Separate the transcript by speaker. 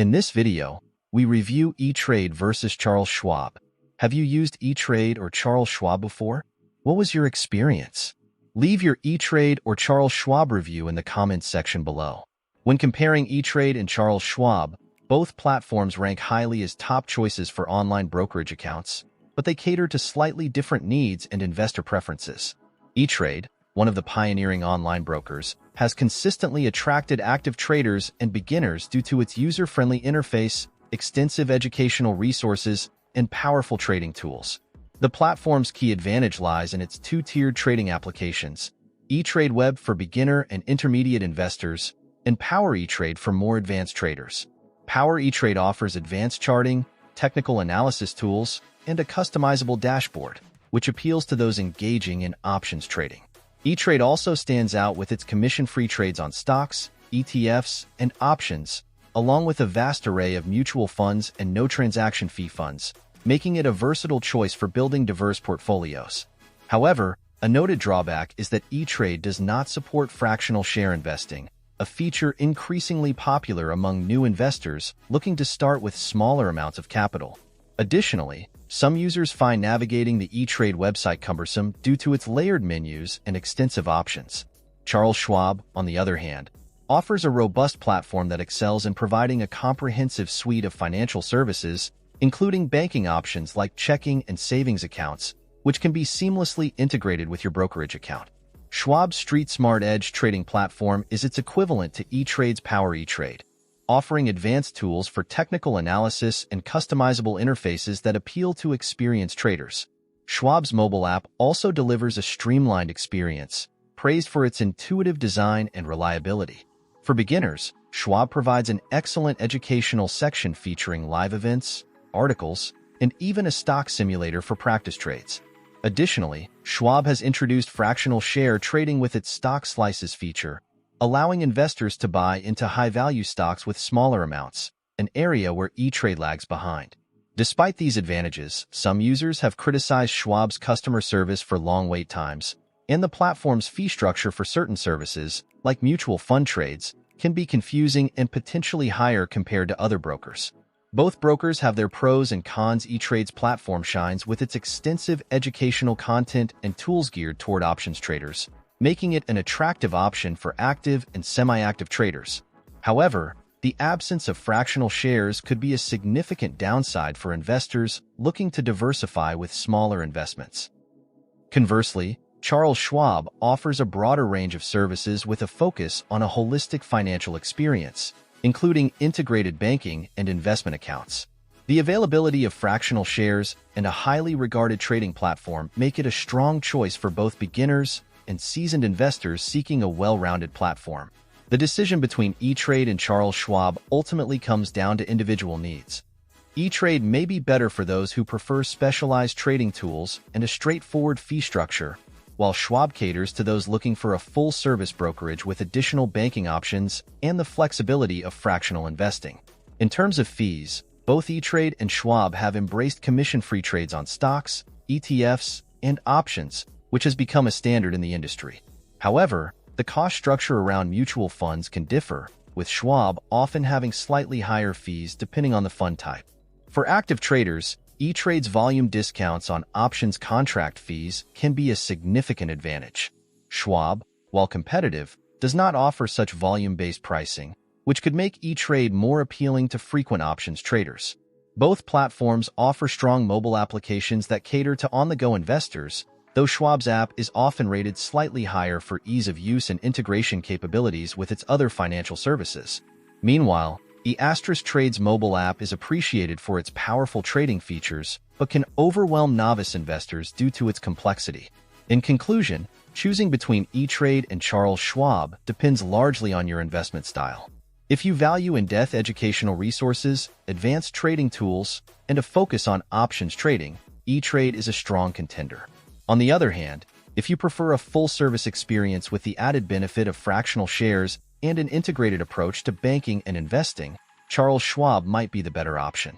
Speaker 1: In this video, we review ETRADE vs Charles Schwab. Have you used ETRADE or Charles Schwab before? What was your experience? Leave your ETRADE or Charles Schwab review in the comments section below. When comparing ETRADE and Charles Schwab, both platforms rank highly as top choices for online brokerage accounts, but they cater to slightly different needs and investor preferences. ETRADE, one of the pioneering online brokers, has consistently attracted active traders and beginners due to its user-friendly interface, extensive educational resources, and powerful trading tools. The platform's key advantage lies in its two-tiered trading applications, ETRADE Web for beginner and intermediate investors, and Power ETRADE for more advanced traders. Power ETRADE offers advanced charting, technical analysis tools, and a customizable dashboard, which appeals to those engaging in options trading. ETRADE also stands out with its commission-free trades on stocks, ETFs, and options, along with a vast array of mutual funds and no-transaction fee funds, making it a versatile choice for building diverse portfolios. However, a noted drawback is that ETRADE does not support fractional share investing, a feature increasingly popular among new investors looking to start with smaller amounts of capital. Additionally, some users find navigating the ETRADE website cumbersome due to its layered menus and extensive options. Charles Schwab, on the other hand, offers a robust platform that excels in providing a comprehensive suite of financial services, including banking options like checking and savings accounts, which can be seamlessly integrated with your brokerage account. Schwab's Street Smart Edge trading platform is its equivalent to ETRADE's Power ETRADE, offering advanced tools for technical analysis and customizable interfaces that appeal to experienced traders. Schwab's mobile app also delivers a streamlined experience, praised for its intuitive design and reliability. For beginners, Schwab provides an excellent educational section featuring live events, articles, and even a stock simulator for practice trades. Additionally, Schwab has introduced fractional share trading with its Stock Slices feature, allowing investors to buy into high-value stocks with smaller amounts, an area where ETRADE lags behind. Despite these advantages, some users have criticized Schwab's customer service for long wait times, and the platform's fee structure for certain services, like mutual fund trades, can be confusing and potentially higher compared to other brokers. Both brokers have their pros and cons. ETRADE's platform shines with its extensive educational content and tools geared toward options traders, making it an attractive option for active and semi-active traders. However, the absence of fractional shares could be a significant downside for investors looking to diversify with smaller investments. Conversely, Charles Schwab offers a broader range of services with a focus on a holistic financial experience, including integrated banking and investment accounts. The availability of fractional shares and a highly regarded trading platform make it a strong choice for both beginners and seasoned investors seeking a well-rounded platform. The decision between ETRADE and Charles Schwab ultimately comes down to individual needs. ETRADE may be better for those who prefer specialized trading tools and a straightforward fee structure, while Schwab caters to those looking for a full-service brokerage with additional banking options and the flexibility of fractional investing. In terms of fees, both ETRADE and Schwab have embraced commission-free trades on stocks, ETFs, and options, which has become a standard in the industry. However, the cost structure around mutual funds can differ, with Schwab often having slightly higher fees depending on the fund type. For active traders, ETRADE's volume discounts on options contract fees can be a significant advantage. Schwab, while competitive, does not offer such volume-based pricing, which could make ETRADE more appealing to frequent options traders. Both platforms offer strong mobile applications that cater to on-the-go investors, though Schwab's app is often rated slightly higher for ease of use and integration capabilities with its other financial services. Meanwhile, ETRADE's mobile app is appreciated for its powerful trading features, but can overwhelm novice investors due to its complexity. In conclusion, choosing between ETRADE and Charles Schwab depends largely on your investment style. If you value in-depth educational resources, advanced trading tools, and a focus on options trading, ETRADE is a strong contender. On the other hand, if you prefer a full-service experience with the added benefit of fractional shares and an integrated approach to banking and investing, Charles Schwab might be the better option.